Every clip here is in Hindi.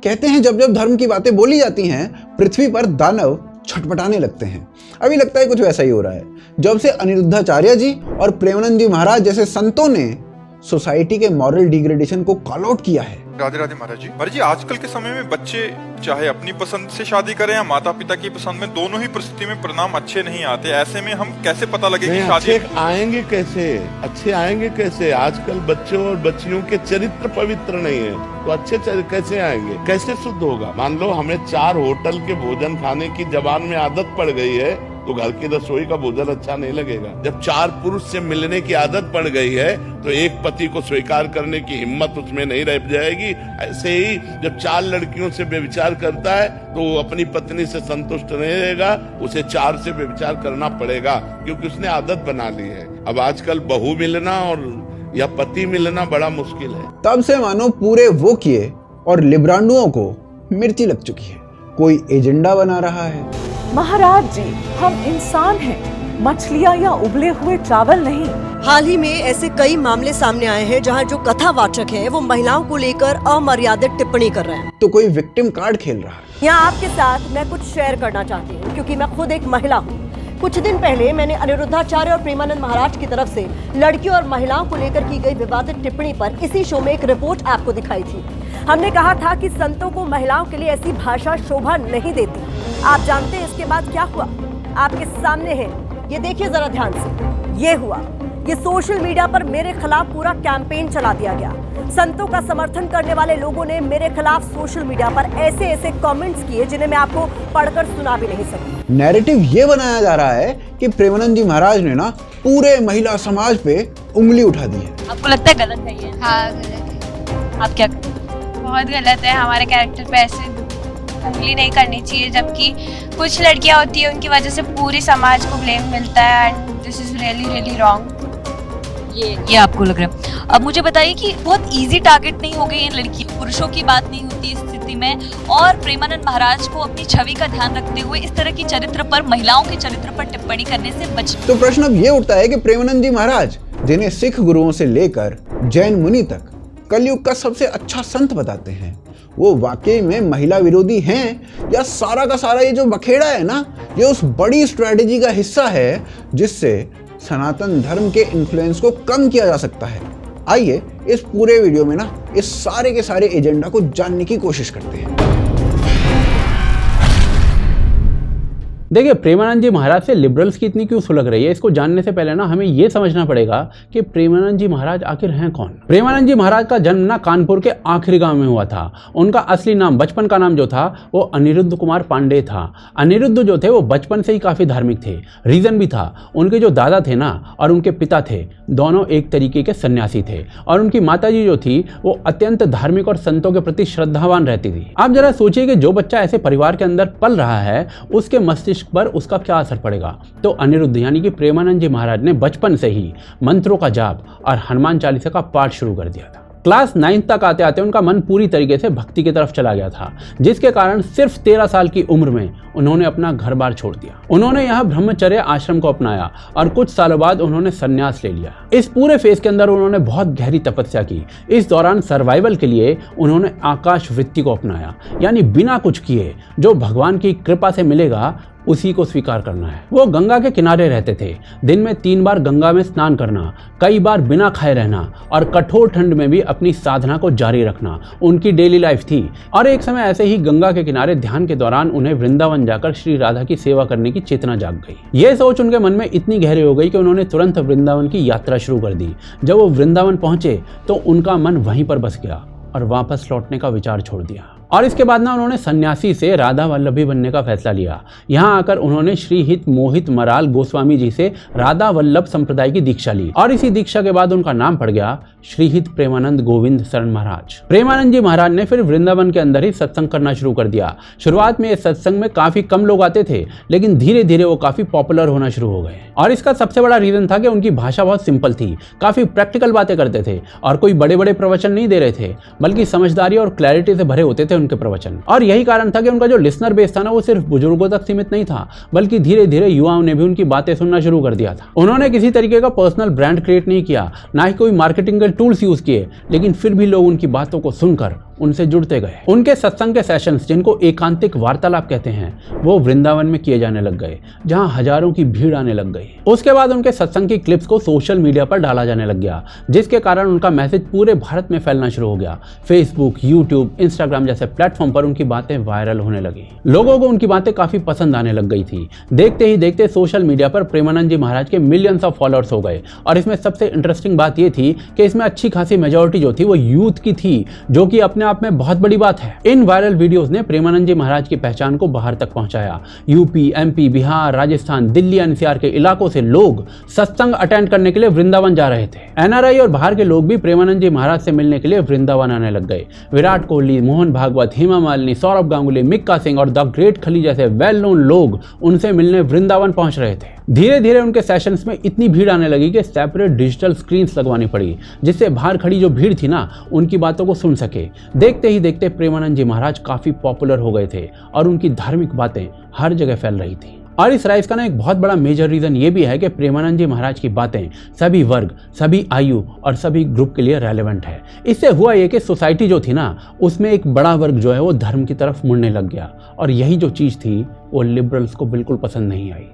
कहते हैं जब जब धर्म की बातें बोली जाती हैं पृथ्वी पर दानव छटपटाने लगते हैं। अभी लगता है कुछ वैसा ही हो रहा है। जब से अनिरुद्धाचार्य जी और प्रेमानंद जी महाराज जैसे संतों ने सोसाइटी के मॉरल डिग्रेडेशन को कॉल आउट किया है। राधे राधे महाराज जी। महाराज जी, आजकल के समय में बच्चे चाहे अपनी पसंद से शादी करें या माता पिता की पसंद में, दोनों ही परिस्थिति में परिणाम अच्छे नहीं आते। ऐसे में हम कैसे पता लगे कि शादी अच्छे आएंगे कैसे? अच्छे आएंगे कैसे? आजकल बच्चों और बच्चियों के चरित्र पवित्र नहीं है, तो अच्छे कैसे आएंगे? कैसे शुद्ध होगा? मान लो हमें 4 होटल के भोजन खाने की जबान में आदत पड़ गई है, तो घर की रसोई का भोजन अच्छा नहीं लगेगा। जब 4 पुरुष से मिलने की आदत पड़ गई है, तो एक पति को स्वीकार करने की हिम्मत उसमें नहीं रह जाएगी। ऐसे ही जब 4 लड़कियों से व्यभिचार करता है, तो वो अपनी पत्नी से संतुष्ट नहीं रहेगा, उसे 4 से व्यभिचार करना पड़ेगा, क्योंकि उसने आदत बना ली है। अब आजकल बहू मिलना और या पति मिलना बड़ा मुश्किल है। तब से मानो पूरे वो किए और लिब्रांडुओं को मिर्ची लग चुकी है। कोई एजेंडा बना रहा है। महाराज जी, हम इंसान हैं, मछलियाँ या उबले हुए चावल नहीं। हाल ही में ऐसे कई मामले सामने आए हैं जहां जो कथावाचक हैं वो महिलाओं को लेकर अमर्यादित टिप्पणी कर रहे हैं। तो कोई विक्टिम कार्ड खेल रहा है। यहाँ आपके साथ मैं कुछ शेयर करना चाहती हूँ, क्योंकि मैं खुद एक महिला हूँ। कुछ दिन पहले मैंने अनिरुद्धाचार्य और प्रेमानंद महाराज की तरफ से लड़कियों और महिलाओं को लेकर की गई विवादित टिप्पणी पर इसी शो में एक रिपोर्ट आपको दिखाई थी। हमने कहा था कि संतों को महिलाओं के लिए ऐसी भाषा शोभा नहीं देती। आप जानते हैं इसके बाद क्या हुआ? आपके सामने है, ये देखिए जरा ध्यान से। ये हुआ, ये सोशल मीडिया पर मेरे खिलाफ पूरा कैंपेन चला दिया गया। संतों का समर्थन करने वाले लोगों ने मेरे खिलाफ सोशल मीडिया पर ऐसे ऐसे कमेंट्स किए जिन्हें मैं आपको पढ़कर सुना भी नहीं सकती। नैरेटिव ये बनाया जा रहा है कि प्रेमानंद जी महाराज ने ना पूरे महिला समाज पे उंगली उठा दी है। आपको लगता है गलत है ये? हाँ गलत है। आप क्या? बहुत गलत है। हमारे कैरेक्टर पे ऐसे उंगली नहीं करनी चाहिए, जबकि कुछ लड़कियां होती है उनकी वजह से पूरी समाज को ब्लेम मिलता है and this is really really wrong. ये आपको लग रहा है? अब मुझे बताइए कि बहुत इजी टारगेट नहीं हो गई इन लड़की, पुरुषों की बात नहीं होती इस स्थिति में, और प्रेमानंद महाराज को अपनी छवि का ध्यान रखते हुए इस तरह की चरित्र पर, महिलाओं के चरित्र पर टिप्पणी करने से बचना। तो प्रश्न अब ये उठता है कि प्रेमानंद जी महाराज, जिन्हें सिख गुरुओं से लेकर जैन मुनि तक कलयुग का सबसे अच्छा संत बताते हैं, वो वाकई में महिला विरोधी हैं या सारा का सारा ये जो बखेड़ा है ना, ये उस बड़ी स्ट्रेटेजी का हिस्सा है जिससे सनातन धर्म के इन्फ्लुएंस को कम किया जा सकता है। आइए इस पूरे वीडियो में ना इस सारे के सारे एजेंडा को जानने की कोशिश करते हैं। देखिए, प्रेमानंद जी महाराज से लिबरल्स की इतनी क्यों सुलग रही है, इसको जानने से पहले ना हमें यह समझना पड़ेगा कि प्रेमानंद जी महाराज आखिर हैं कौन। प्रेमानंद जी महाराज का जन्म ना कानपुर के आखिरी गांव में हुआ था। उनका असली नाम, बचपन का नाम जो था वो अनिरुद्ध कुमार पांडे था। अनिरुद्ध जो थे वो बचपन से ही काफी धार्मिक थे। रीजन भी था, उनके जो दादा थे ना और उनके पिता थे, दोनों एक तरीके के सन्यासी थे, और उनकी माता जी जो थी वो अत्यंत धार्मिक और संतों के प्रति श्रद्धावान रहती थी। आप जरा सोचिए कि जो बच्चा ऐसे परिवार के अंदर पल रहा है उसके मस्तिष्क पर उसका क्या असर पड़ेगा। तो अनिरुद्ध यानी कि प्रेमानंद जी महाराज ने बचपन से ही मंत्रों का जाप और हनुमान चालीसा का पाठ शुरू कर दिया था। क्लास 9 तक आते आते उनका मन पूरी तरीके से भक्ति की तरफ चला गया था, जिसके कारण सिर्फ 13 साल की उम्र में उन्होंने अपना घर बार छोड़ दिया। उन्होंने यहाँ ब्रह्मचर्य आश्रम को अपनाया और कुछ सालों बाद उन्होंने संन्यास ले लिया। इस पूरे फेज के अंदर उन्होंने बहुत गहरी तपस्या की। इस दौरान सर्वाइवल के लिए उन्होंने आकाश वृत्ति को अपनाया, यानी बिना कुछ किए जो भगवान की कृपा से मिलेगा उसी को स्वीकार करना है। वो गंगा के किनारे रहते थे। दिन में 3 बार गंगा में स्नान करना, कई बार बिना खाए रहना और कठोर ठंड में भी अपनी साधना को जारी रखना उनकी डेली लाइफ थी। और एक समय ऐसे ही गंगा के किनारे ध्यान के दौरान उन्हें वृंदावन जाकर श्री राधा की सेवा करने की चेतना जाग गई। ये सोच उनके मन में इतनी गहरी हो गई कि उन्होंने तुरंत वृंदावन की यात्रा शुरू कर दी। जब वो वृंदावन पहुंचे तो उनका मन वहीं पर बस गया और वापस लौटने का विचार छोड़ दिया। और इसके बाद ना उन्होंने सन्यासी से राधा वल्लभी बनने का फैसला लिया। यहाँ आकर उन्होंने श्री हित मोहित मराल गोस्वामी जी से राधा वल्लभ संप्रदाय की दीक्षा ली, और इसी दीक्षा के बाद उनका नाम पड़ गया श्री हित प्रेमानंद गोविंद शरण महाराज। प्रेमानंद जी महाराज ने फिर वृंदावन के अंदर ही सत्संग करना शुरू कर दिया। शुरुआत में इस सत्संग में काफी कम लोग आते थे, लेकिन धीरे धीरे वो काफी पॉपुलर होना शुरू हो गए। और इसका सबसे बड़ा रीजन था कि उनकी भाषा बहुत सिंपल थी, काफी प्रैक्टिकल बातें करते थे और कोई बड़े बड़े प्रवचन नहीं दे रहे थे, बल्कि समझदारी और क्लैरिटी से भरे होते थे उनके प्रवचन। और यही कारण था कि उनका जो लिसनर बेस था ना, वो सिर्फ बुजुर्गों तक सीमित नहीं था, बल्कि धीरे धीरे युवाओं ने भी उनकी बातें सुनना शुरू कर दिया था। उन्होंने किसी तरीके का पर्सनल ब्रांड क्रिएट नहीं किया, ना ही कोई मार्केटिंग के टूल्स यूज किए, लेकिन फिर भी लोग उनकी बातों को सुनकर उनसे जुड़ते गए। उनके सत्संग के सेशंस, जिनको एकांतिक वार्तालाप कहते हैं, वो वृंदावन में किए जाने लग गए, जहां हजारों की भीड़ आने लग गई। उसके बाद उनके सत्संग की क्लिप्स को सोशल मीडिया पर डाला जाने लग गया, जिसके कारण उनका मैसेज पूरे भारत में फैलना शुरू हो गया। फेसबुक, यूट्यूब, इंस्टाग्राम जैसे प्लेटफॉर्म पर उनकी बातें वायरल होने लगी। लोगों को उनकी बातें काफी पसंद आने लग गई थी। देखते ही देखते सोशल मीडिया पर प्रेमानंद जी महाराज के मिलियंस ऑफ फॉलोअर्स हो गए। और इसमें सबसे इंटरेस्टिंग बात यह थी कि इसमें अच्छी खासी मेजॉरिटी जो थी वो यूथ की थी, जो कि अपने आप में बहुत बड़ी बात है। इन वायरल वीडियोस ने प्रेमानंद जी महाराज की पहचान को बाहर तक पहुंचाया। UP, MP, Bihar, Rajasthan, Delhi, NCR के इलाकों से लोग सत्संग अटेंड करने के लिए वृंदावन जा रहे थे। एनआरआई और बाहर के लोग भी प्रेमानंद जी महाराज से मिलने के लिए वृंदावन आने लग गए। विराट कोहली, मोहन भागवत, हेमा मालिनी, सौरभ गांगुली, मिक्का सिंह और द ग्रेट खली जैसे वेल नोन लोग उनसे मिलने वृंदावन पहुंच रहे थे। धीरे धीरे उनके सेशंस में इतनी भीड़ आने लगी कि सेपरेट डिजिटल स्क्रीन्स लगवानी पड़ी, जिससे बाहर खड़ी जो भीड़ थी ना, उनकी बातों को सुन सके। देखते ही देखते प्रेमानंद जी महाराज काफी पॉपुलर हो गए थे और उनकी धार्मिक बातें हर जगह फैल रही थी। और इस राइज का ना एक बहुत बड़ा मेजर रीजन ये भी है कि प्रेमानंद जी महाराज की बातें सभी वर्ग, सभी आयु और सभी ग्रुप के लिए रेलेवेंट है। इससे हुआ ये कि सोसाइटी जो थी ना, उसमें एक बड़ा वर्ग जो है वो धर्म की तरफ मुड़ने लग गया, और यही जो चीज थी वो लिबरल्स को बिल्कुल पसंद नहीं आई।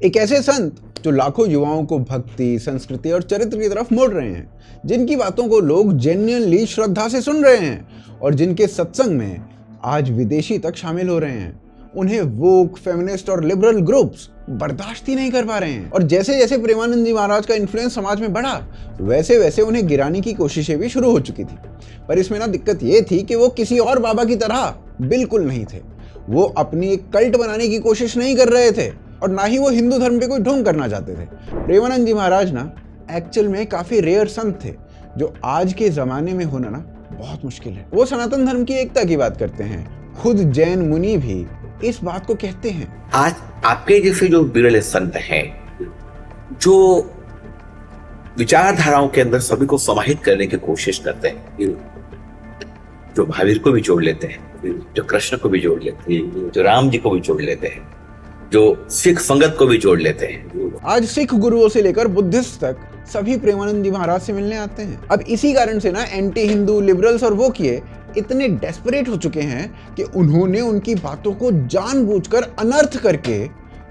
एक ऐसे संत जो लाखों युवाओं को भक्ति, संस्कृति और चरित्र की तरफ मोड़ रहे हैं, जिनकी बातों को लोग जेन्युइनली श्रद्धा से सुन रहे हैं और जिनके सत्संग में आज विदेशी तक शामिल हो रहे हैं, उन्हें वोक, फेमिनिस्ट और लिबरल ग्रुप्स बर्दाश्त ही नहीं कर पा रहे हैं। और जैसे जैसे प्रेमानंद जी महाराज का इन्फ्लुएंस समाज में बढ़ा, वैसे वैसे उन्हें गिराने की कोशिशें भी शुरू हो चुकी थी। पर इसमें ना दिक्कत ये थी कि वो किसी और बाबा की तरह बिल्कुल नहीं थे। वो अपनी एक कल्ट बनाने की कोशिश नहीं कर रहे थे और ना ही वो हिंदू धर्म पे कोई ढोंग करना चाहते थे। प्रेमानंद जी महाराज ना एक्चुअल में काफी रेयर संत थे, जो आज के जमाने में होना ना बहुत मुश्किल है। वो सनातन धर्म की एकता की बात करते हैं। खुद जैन मुनि भी इस बात को कहते हैं। आज आपके जैसे जो विरल संत हैं, जो विचारधाराओं के अंदर सभी को समाहित करने की कोशिश करते हैं, जो महावीर को भी जोड़ लेते हैं, जो कृष्ण को भी जोड़ लेते हैं, जो राम जी को भी जोड़ लेते हैं, जो सिख संगत को भी जोड़ लेते हैं। आज सिख गुरुओं से लेकर बुद्धिस्ट तक सभी प्रेमानंद जी महाराज से मिलने आते हैं। अब इसी कारण से ना एंटी हिंदू, लिबरल्स और वो किए इतने डेस्परेट हो चुके हैं कि उन्होंने उनकी बातों को जानबूझकर अनर्थ करके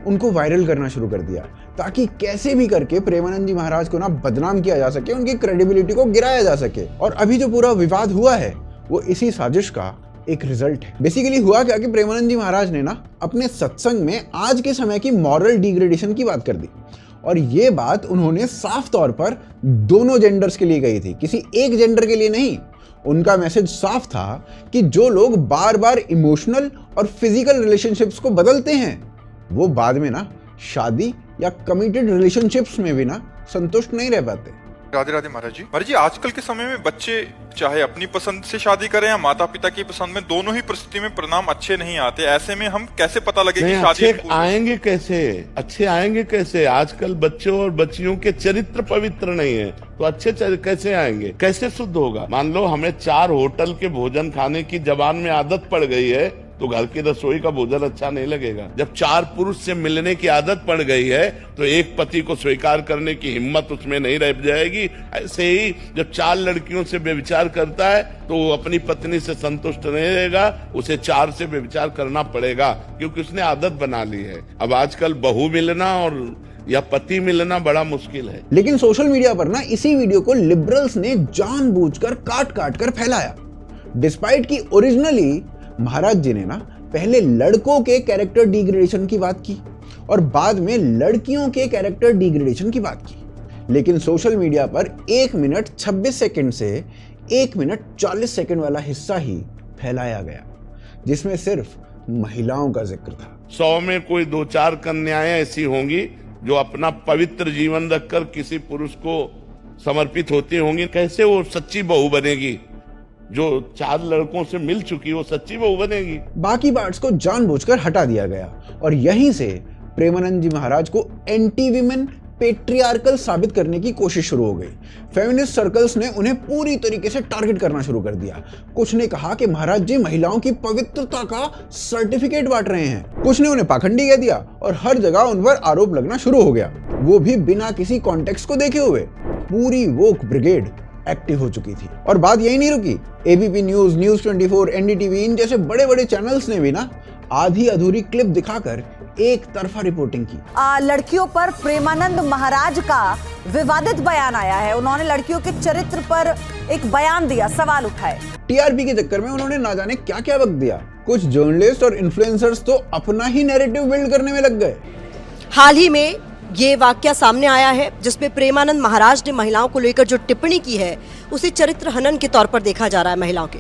उनको वायरल करना शुरू कर दिया, ताकि कैसे भी करके प्रेमानंद जी महाराज को ना बदनाम किया जा सके, उनकी क्रेडिबिलिटी को गिराया जा सके। और अभी जो पूरा विवाद हुआ है वो इसी साजिश का एक रिजल्ट है। बेसिकली हुआ क्या कि प्रेमानंद जी महाराज ने ना अपने सत्संग में आज के समय की मॉरल डिग्रेडेशन की बात कर दी, और ये बात उन्होंने साफ तौर पर दोनों जेंडर्स के लिए कही थी, किसी एक जेंडर के लिए नहीं। उनका मैसेज साफ था कि जो लोग बार बार इमोशनल और फिजिकल रिलेशनशिप्स को बदलते हैं, वो बाद में ना शादी या कमिटेड रिलेशनशिप्स में भी ना संतुष्ट नहीं रह पाते। राधे राधे महाराज जी। महाराज जी, आजकल के समय में बच्चे चाहे अपनी पसंद से शादी करें या माता पिता की पसंद में, दोनों ही परिस्थिति में परिणाम अच्छे नहीं आते। ऐसे में हम कैसे पता लगे कि शादी अच्छे आएंगे कैसे? अच्छे आएंगे कैसे? आजकल बच्चों और बच्चियों के चरित्र पवित्र नहीं है, तो अच्छे कैसे आएंगे? कैसे शुद्ध होगा? मान लो हमें 4 होटल के भोजन खाने की जबान में आदत पड़ गई है, तो घर की रसोई का भोजन अच्छा नहीं लगेगा। जब 4 पुरुष से मिलने की आदत पड़ गई है, तो एक पति को स्वीकार करने की हिम्मत उसमें नहीं रह जाएगी। ऐसे ही जब 4 लड़कियों से व्यभिचार करता है, तो वो अपनी पत्नी से संतुष्ट नहीं रहेगा, उसे 4 से व्यभिचार करना पड़ेगा, क्योंकि उसने आदत बना ली है। अब आजकल बहू मिलना और या पति मिलना बड़ा मुश्किल है। लेकिन सोशल मीडिया पर ना इसी वीडियो को लिबरल्स ने जानबूझकर काट काट कर फैलाया, डिस्पाइट की ओरिजिनली महाराज जी ने ना पहले लड़कों के कैरेक्टर डिग्रेडेशन की बात की और बाद में लड़कियों के कैरेक्टर डिग्रेडेशन की बात की। लेकिन सोशल मीडिया पर 1 मिनट 26 सेकंड से 1 मिनट 40 सेकंड वाला हिस्सा ही फैलाया गया, जिसमें सिर्फ महिलाओं का जिक्र था। 100 में कोई 2-4 कन्याएं ऐसी होंगी जो अपना पवित्र जीवन रखकर किसी पुरुष को समर्पित होती होंगी। कैसे वो सच्ची बहू बनेगी? जो 4 लड़कों से मिल चुकी वो सच्ची बहू बनेगी? बाकी पार्ट्स को जानबूझकर हटा दिया गया और यहीं से प्रेमानंद जी महाराज को एंटी विमेन, पेट्रियार्कल साबित करने की कोशिश शुरू हो गई। फेमिनिस्ट सर्कल्स ने उन्हें पूरी तरीके से टारगेट करना शुरू कर दिया। कुछ ने कहा कि महाराज जी महिलाओं की पवित्रता का सर्टिफिकेट बांट रहे हैं, कुछ ने उन्हें पाखंडी कह दिया और हर जगह उन पर आरोप लगना शुरू हो गया, वो भी बिना किसी कॉन्टेक्स्ट को देखे हुए। पूरी वोक ब्रिगेड एक्टिव हो चुकी थी और बात यही नहीं रुकी। एबीपी न्यूज, न्यूज 24, एनडीटीवी इन जैसे बड़े बड़े चैनल्स ने भी ना आधी अधूरी क्लिप दिखाकर एक तरफा रिपोर्टिंग की। लड़कियों पर प्रेमानंद महाराज का विवादित बयान आया है। उन्होंने लड़कियों के चरित्र पर एक बयान दिया, सवाल उठाए। टीआरपी के चक्कर में उन्होंने ना जाने क्या क्या वक्त दिया। कुछ जर्नलिस्ट और इन्फ्लुएंसर्स तो अपना ही नैरेटिव बिल्ड करने में लग गए। हाल ही में ये वाकया सामने आया है जिसमें प्रेमानंद महाराज ने महिलाओं को लेकर जो टिप्पणी की है उसे चरित्र हनन के तौर पर देखा जा रहा है महिलाओं के।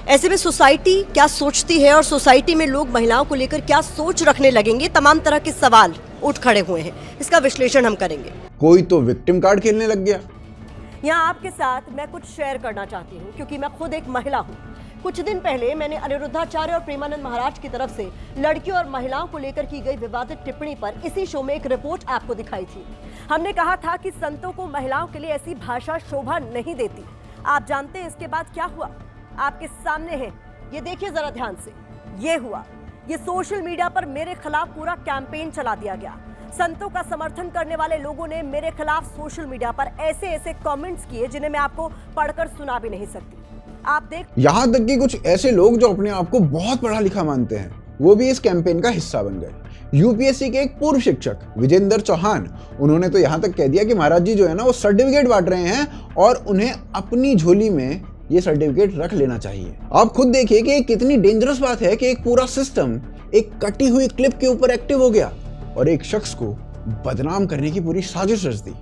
ऐसे में सोसाइटी क्या सोचती है और सोसाइटी में लोग महिलाओं को लेकर क्या सोच रखने लगेंगे, तमाम तरह के सवाल उठ खड़े हुए हैं। इसका विश्लेषण हम करेंगे। कोई तो विक्टिम कार्ड खेलने लग गया। यहाँ आपके साथ मैं कुछ शेयर करना चाहती हूँ क्योंकि मैं खुद एक महिला हूँ। कुछ दिन पहले मैंने अनिरुद्धाचार्य और प्रेमानंद महाराज की तरफ से लड़कियों और महिलाओं को लेकर की गई विवादित टिप्पणी पर इसी शो में एक रिपोर्ट आपको दिखाई थी। हमने कहा था कि संतों को महिलाओं के लिए ऐसी भाषा शोभा नहीं देती। आप जानते हैं इसके बाद क्या हुआ? आपके सामने है, ये देखिए जरा ध्यान से। ये हुआ, ये सोशल मीडिया पर मेरे खिलाफ पूरा कैंपेन चला दिया गया। संतों का समर्थन करने वाले लोगों ने मेरे खिलाफ सोशल मीडिया पर ऐसे ऐसे कमेंट्स किए जिन्हें मैं आपको पढ़कर सुना भी नहीं सकती। आप देख, यहाँ तक कि कुछ ऐसे लोग जो अपने आप को बहुत पढ़ा लिखा मानते हैं वो भी इस कैंपेन का हिस्सा बन गए। यूपीएससी के एक पूर्व शिक्षक विजेंद्र चौहान, उन्होंने तो यहाँ तक कह दिया कि महाराज जी जो है ना वो सर्टिफिकेट बांट रहे हैं और उन्हें अपनी झोली में ये सर्टिफिकेट रख लेना चाहिए। आप खुद देखिए कि कितनी डेंजरस बात है कि एक पूरा सिस्टम एक कटी हुई क्लिप के ऊपर एक्टिव हो गया और एक शख्स को बदनाम करने की पूरी साजिश रच दी।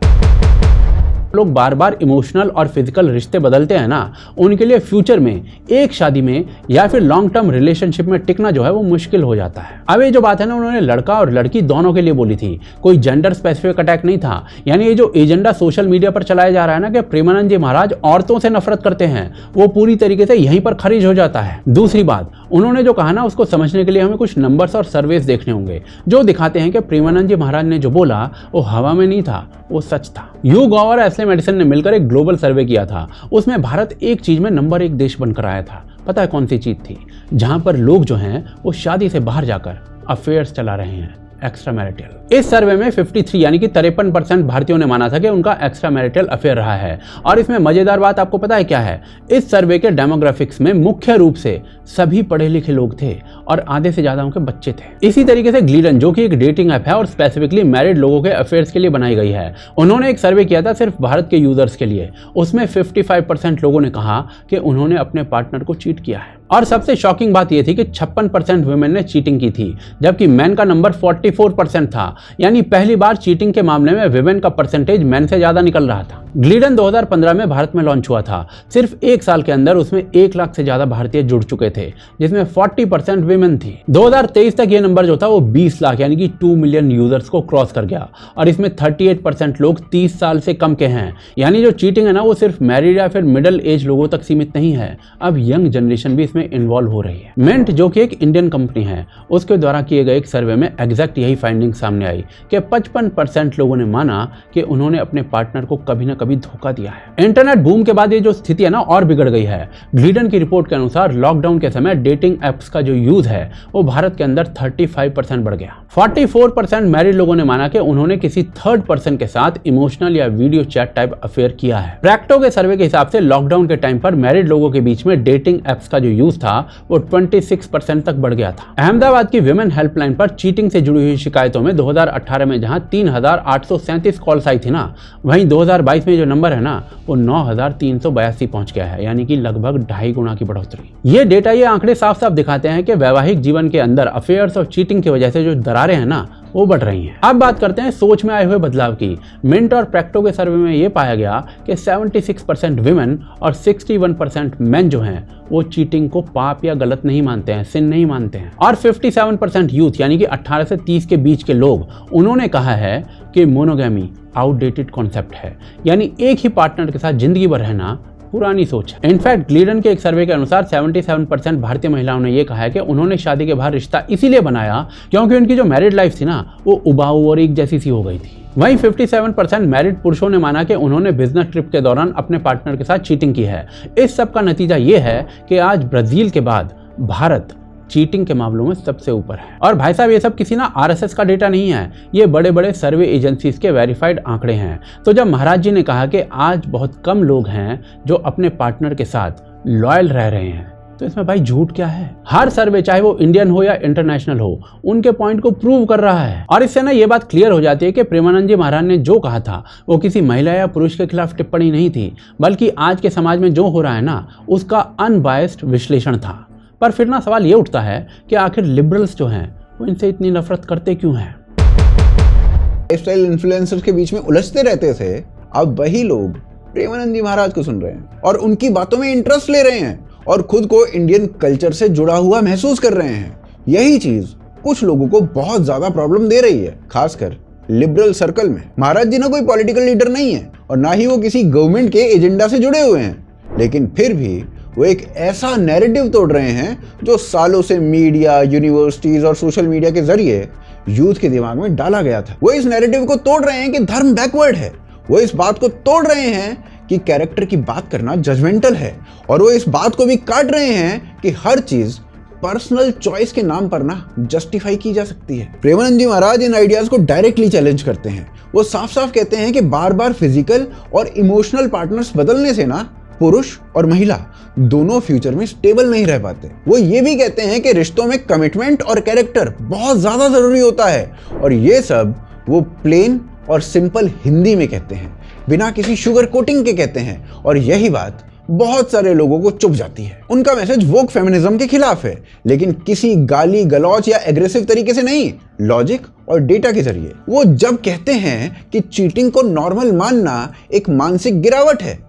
लोग बार बार इमोशनल और फिजिकल रिश्ते बदलते हैं ना, उनके लिए फ्यूचर में एक शादी में या फिर लॉन्ग टर्म रिलेशनशिप में टिकना जो है वो मुश्किल हो जाता है। अब ये जो बात है ना, उन्होंने लड़का और लड़की दोनों के लिए बोली थी, कोई जेंडर स्पेसिफिक अटैक नहीं था। यानी ये जो एजेंडा सोशल मीडिया पर चलाया जा रहा है ना कि प्रेमानंद जी महाराज औरतों से नफरत करते हैं, वो पूरी तरीके से यहीं पर खारिज हो जाता है। दूसरी बात, उन्होंने जो कहा ना उसको समझने के लिए हमें कुछ नंबर्स और सर्वेस देखने होंगे जो दिखाते हैं कि प्रेमानंद जी महाराज ने जो बोला वो हवा में नहीं था, वो सच था। YouGov और एस्ले मेडिसन ने मिलकर एक ग्लोबल सर्वे किया था। उसमें भारत एक चीज में नंबर 1 देश बनकर आया था। पता है कौन सी चीज थी? जहां पर लोग जो हैं वो शादी से बाहर जाकर अफेयर्स चला रहे हैं, एक्स्ट्रा मैरिटल। इस सर्वे में 53 यानी कि 53% भारतीयों ने माना था कि उनका एक्स्ट्रा मैरिटल अफेयर रहा है। और इसमें मजेदार बात आपको पता है क्या है? इस सर्वे के डेमोग्राफिक्स में मुख्य रूप से सभी पढ़े लिखे लोग थे और आधे से ज्यादा उनके बच्चे थे। इसी तरीके से ग्लीडन, जो कि एक डेटिंग ऐप है और स्पेसिफिकली मैरिड लोगों के अफेयर्स के लिए बनाई गई है, उन्होंने एक सर्वे किया था सिर्फ भारत के यूजर्स के लिए। उसमें 55% लोगों ने कहा कि उन्होंने अपने पार्टनर को चीट किया है। और सबसे शॉकिंग बात यह थी कि 56% वुमेन ने चीटिंग की थी, जबकि मैन का नंबर 44% था। यानी पहली बार चीटिंग के मामले में वुमेन का परसेंटेज मैन से ज्यादा निकल रहा था। ग्लीडन 2015 में भारत में लॉन्च हुआ था। सिर्फ एक साल के अंदर उसमें 1 लाख से ज्यादा भारतीय जुड़ चुके थे, जिसमें 40% वुमेन थी। 2023 तक ये नंबर जो था वो 20 लाख यानी कि 2 मिलियन यूजर्स को क्रॉस कर गया। और इसमें 38% लोग 30 साल से कम के हैं। यानी जो चीटिंग है ना वो सिर्फ मैरिड या फिर मिडिल एज लोगों तक सीमित नहीं है, अब यंग जनरेशन भी इसमें इन्वॉल्व हो रही है। मिंट, जो कि एक इंडियन कंपनी है, उसके द्वारा किए गए एक सर्वे में एग्जैक्ट यही फाइंडिंग सामने आई कि 55% लोगों ने माना कि उन्होंने अपने पार्टनर को कभी ना कभी धोखा दिया है। इंटरनेट बूम के बाद ये जो स्थिति है ना और बिगड़ गई है। ग्लीडन की रिपोर्ट के अनुसार लॉकडाउन के समय डेटिंग एप्स का जो यूज है वो भारत के अंदर 35% बढ़ गया। 44% मैरिड लोगों ने माना कि उन्होंने किसी थर्ड पर्सन के साथ इमोशनल या वीडियो चैट टाइप अफेयर किया है। प्रैक्टो के सर्वे के हिसाब से लॉकडाउन के टाइम पर मैरिड लोगों के बीच में डेटिंग एप्स का जो यूज था वो 26% तक बढ़ गया था। अहमदाबाद की विमेन हेल्पलाइन पर चीटिंग से जुड़ी हुई शिकायतों में 2018 में जहां 3837 कॉल्स आई थी ना, वहीं 2022 में जो नंबर है ना वो 9382 पहुंच गया है, यानी कि लगभग 2.5 गुना की बढ़ोतरी। ये डेटा, ये आंकड़े साफ साफ दिखाते हैं कि वैवाहिक जीवन के अंदर अफेयर्स और चीटिंग की वजह से जो दरारें हैं ना वो बढ़ रही हैं। अब बात करते हैं सोच में आए हुए बदलाव की। मिंट और प्रैक्टो के सर्वे में ये पाया गया कि 76% विमेन और 61% मेन जो हैं वो चीटिंग को पाप या गलत नहीं मानते हैं, सिन नहीं मानते हैं। और 57% यूथ यानी कि 18 से 30 के बीच के लोग, उन्होंने कहा है कि मोनोगैमी आउटडेटेड कॉन्सेप्ट है, यानी एक ही पार्टनर के साथ जिंदगी भर रहना पुरानी सोच है। इनफैक्ट ग्लीडन के एक सर्वे के अनुसार 77% भारतीय महिलाओं ने यह कहा है कि उन्होंने शादी के बाहर रिश्ता इसीलिए बनाया क्योंकि उनकी जो मैरिड लाइफ थी ना वो उबाऊ और एक जैसी सी हो गई थी। वहीं 57% मैरिड पुरुषों ने माना कि उन्होंने बिजनेस ट्रिप के दौरान अपने पार्टनर के साथ चीटिंग की है। इस सब का नतीजा ये है कि आज ब्राजील के बाद भारत चीटिंग के मामलों में सबसे ऊपर है। और भाई साहब, ये सब किसी ना आरएसएस का डेटा नहीं है, ये बड़े बड़े सर्वे एजेंसीज के वेरीफाइड आंकड़े हैं। तो जब महाराज जी ने कहा कि आज बहुत कम लोग हैं जो अपने पार्टनर के साथ लॉयल रह रहे हैं, तो इसमें भाई झूठ क्या है? हर सर्वे, चाहे वो इंडियन हो या इंटरनेशनल हो, उनके पॉइंट को प्रूव कर रहा है। और इससे ना ये बात क्लियर हो जाती है कि प्रेमानंद जी महाराज ने जो कहा था वो किसी महिला या पुरुष के खिलाफ टिप्पणी नहीं थी, बल्कि आज के समाज में जो हो रहा है ना, उसका अनबायस्ड विश्लेषण था। पर फिर ना सवाल ये उठता है कि आखिर लिबरल्स जो हैं वो इनसे इतनी नफरत करते क्यों हैं? लाइफस्टाइल इन्फ्लुएंसर्स के बीच में उलझते रहते थे, अब वही लोग प्रेमानंद जी महाराज को सुन रहे हैं और उनकी बातों में इंटरेस्ट ले रहे हैं और खुद को इंडियन कल्चर से जुड़ा हुआ महसूस कर रहे हैं। यही चीज कुछ लोगों को बहुत ज्यादा प्रॉब्लम दे रही है, खासकर लिबरल सर्कल में। महाराज जी ना कोई पॉलिटिकल लीडर नहीं है और ना ही वो किसी गवर्नमेंट के एजेंडा से जुड़े हुए हैं, लेकिन फिर भी वो एक ऐसा नैरेटिव तोड़ रहे हैं जो सालों से मीडिया, यूनिवर्सिटीज और सोशल मीडिया के जरिए यूथ के दिमाग में डाला गया था। वो इस नैरेटिव को तोड़ रहे हैं कि धर्म बैकवर्ड है, वो इस बात को तोड़ रहे हैं कि कैरेक्टर की बात करना जजमेंटल है, और वो इस बात को भी काट रहे हैं कि हर चीज पर्सनल चॉइस के नाम पर ना जस्टिफाई की जा सकती है। प्रेमानंद जी महाराज इन आइडियाज को डायरेक्टली चैलेंज करते हैं। वो साफ साफ कहते हैं कि बार बार फिजिकल और इमोशनल पार्टनर्स बदलने से ना पुरुष और महिला दोनों फ्यूचर में स्टेबल नहीं रह पाते। वो ये भी कहते हैं कि रिश्तों में कमिटमेंट और कैरेक्टर बहुत ज्यादा जरूरी होता है, और ये सब वो प्लेन और सिंपल हिंदी में कहते हैं, बिना किसी शुगर कोटिंग के कहते हैं, और यही बात बहुत सारे लोगों को चुभ जाती है। उनका मैसेज वोक फेमिनिज्म के खिलाफ है, लेकिन किसी गाली गलौच या एग्रेसिव तरीके से नहीं, लॉजिक और डेटा के जरिए। वो जब कहते हैं कि चीटिंग को नॉर्मल मानना एक मानसिक गिरावट है,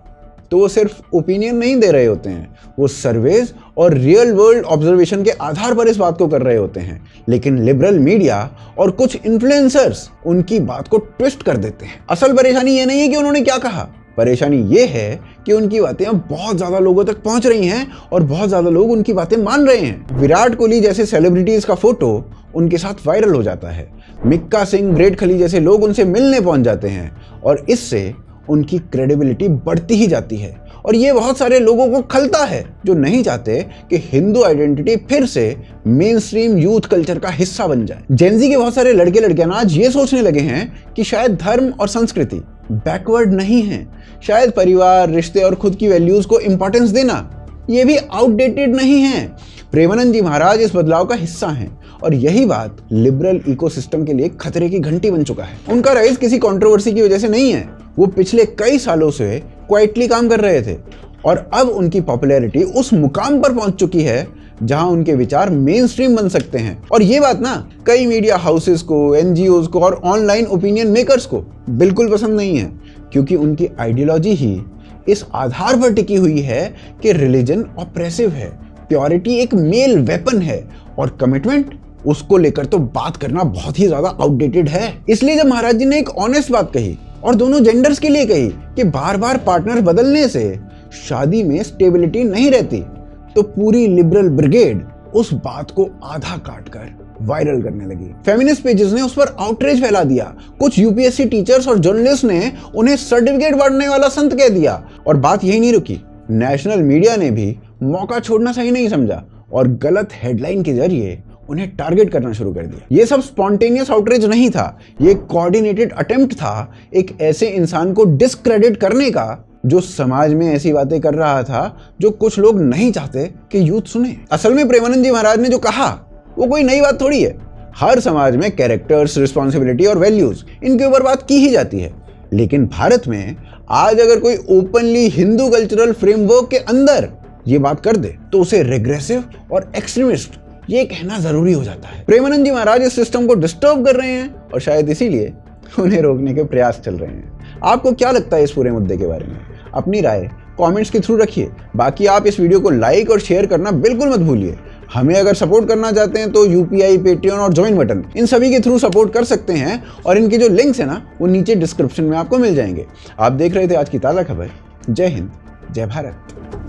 तो वो सिर्फ ओपिनियन नहीं दे रहे होते हैं, वो सर्वेज और रियल वर्ल्ड ऑब्जर्वेशन के आधार पर इस बात को कर रहे होते हैं। लेकिन लिबरल मीडिया और कुछ इन्फ्लुएंसर्स उनकी बात को ट्विस्ट कर देते हैं। असल परेशानी ये नहीं है कि उन्होंने क्या कहा, परेशानी ये है कि उनकी बातें अब बहुत ज्यादा लोगों तक पहुंच रही हैं और बहुत ज्यादा लोग उनकी बातें मान रहे हैं। विराट कोहली जैसे सेलिब्रिटीज का फोटो उनके साथ वायरल हो जाता है, मिक्का सिंह, ग्रेट खली जैसे लोग उनसे मिलने पहुंच जाते हैं, और इससे उनकी क्रेडिबिलिटी बढ़ती ही जाती है। और ये बहुत सारे लोगों को खलता है जो नहीं चाहते कि हिंदू आइडेंटिटी फिर से मेन स्ट्रीम यूथ कल्चर का हिस्सा बन जाए। जेनजी के बहुत सारे लड़के लड़कियां आज ये सोचने लगे हैं कि शायद धर्म और संस्कृति बैकवर्ड नहीं है, शायद परिवार, रिश्ते और खुद की वैल्यूज को इंपॉर्टेंस देना ये भी आउटडेटेड नहीं है। प्रेमानंद जी महाराज इस बदलाव का हिस्सा हैं, और यही बात लिबरल इकोसिस्टम के लिए खतरे की घंटी बन चुका है। उनका राइज किसी कंट्रोवर्सी की वजह से नहीं है, वो पिछले कई सालों से क्वाइटली काम कर रहे थे, और अब उनकी पॉपुलैरिटी उस मुकाम पर पहुंच चुकी है जहां उनके विचार मेन स्ट्रीम बन सकते हैं। और ये बात ना कई मीडिया हाउसेस को, एनजीओज को और ऑनलाइन ओपिनियन मेकर्स को बिल्कुल पसंद नहीं है, क्योंकि उनकी आइडियोलॉजी ही इस आधार पर टिकी हुई है कि रिलीजन ऑप्रेसिव है, प्योरिटी एक मेल वेपन है, और कमिटमेंट उसको लेकर तो बात करना बहुत ही ज्यादा आउटडेटेड है। इसलिए जब महाराज जी ने एक ऑनेस्ट बात कही और दोनों जेंडर्स के लिए कही कि बार बार पार्टनर बदलने से शादी में स्टेबिलिटी नहीं रहती, तो पूरी लिबरल ब्रिगेड उस बात को आधा काट कर वायरल करने लगी। फेमिनिस्ट पेजेस ने उस पर आउटरीच फैला दिया, कुछ यूपीएससी टीचर्स और जर्नलिस्ट ने उन्हें सर्टिफिकेट बांटने वाला संत कह दिया, और बात यही नहीं रुकी, नेशनल मीडिया ने भी मौका छोड़ना सही नहीं समझा और गलत हेडलाइन के जरिए उन्हें टारगेट करना शुरू कर दिया। ये सब स्पॉन्टेनियस आउटरीच नहीं था, ये कोऑर्डिनेटेड अटेम्प्ट था एक ऐसे इंसान को डिस्क्रेडिट करने का जो समाज में ऐसी बातें कर रहा था जो कुछ लोग नहीं चाहते कि यूथ सुने। असल में प्रेमानंद जी महाराज ने जो कहा वो कोई नई बात थोड़ी है, हर समाज में कैरेक्टर्स, रिस्पॉन्सिबिलिटी और वैल्यूज इनके ऊपर बात की ही जाती है। लेकिन भारत में आज अगर कोई ओपनली हिंदू कल्चरल फ्रेमवर्क के अंदर ये बात कर दे तो उसे रेग्रेसिव और एक्सट्रीमिस्ट ये कहना जरूरी हो जाता है। प्रेमानंद जी महाराज इस सिस्टम को डिस्टर्ब कर रहे हैं और शायद इसीलिए उन्हें रोकने के प्रयास चल रहे हैं। आपको क्या लगता है इस पूरे मुद्दे के बारे में? अपनी राय कमेंट्स के थ्रू रखिए। बाकी आप इस वीडियो को लाइक और शेयर करना बिल्कुल मत भूलिए। हमें अगर सपोर्ट करना चाहते हैं तो यूपीआई, पेटीएम और ज्वाइन बटन इन सभी के थ्रू सपोर्ट कर सकते हैं, और इनके जो लिंक्स है ना वो नीचे डिस्क्रिप्शन में आपको मिल जाएंगे। आप देख रहे थे आज की ताज़ा खबर। जय हिंद, जय भारत।